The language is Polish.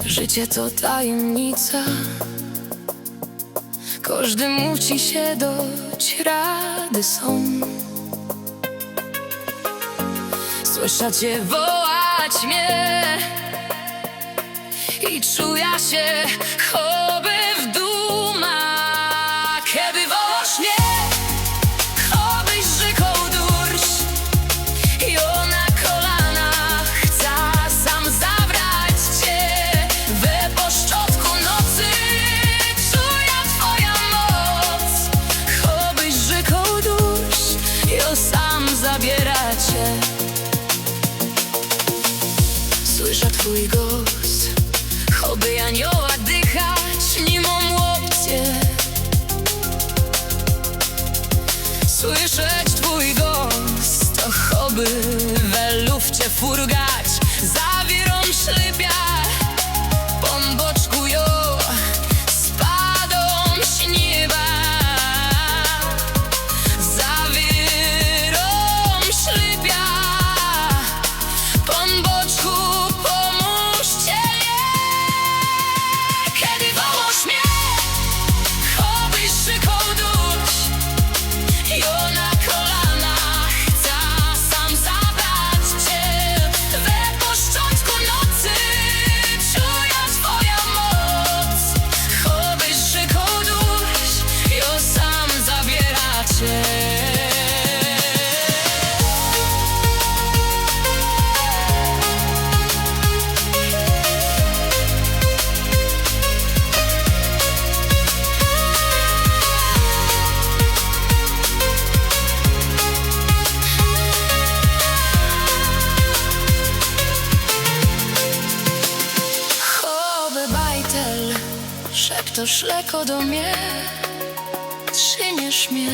Życie to tajemnica, każdy musi się dać rady sam. Słyszę cię wołać mnie i czuję się choby w dumach. Kiedy wołasz mnie, chobyś rzeką durś, jo na kolanach chcę sam zabrać cię. We poszczotku nocy czuję twoja moc, chobyś rzeką durś, jo sam zabiera cię. Słyszę twój głos, choby anioła dychać nim o łokcie. Słyszeć twój głos, to choby we lufcie furgać zawierom szlipia. Po boczku jo spadą śnieba, zawierom szlipia. Po boczku pomóżcie je. Kiedy wołasz mnie, chobyś rzeką durś, jo na kolanach chcę sam zabrać cię. We poszczątku nocy czuję twoja moc, chobyś rzeką durś, jo sam zabiera cię. Choby bajtel, szeptasz lekko do mnie, trzymiesz mnie.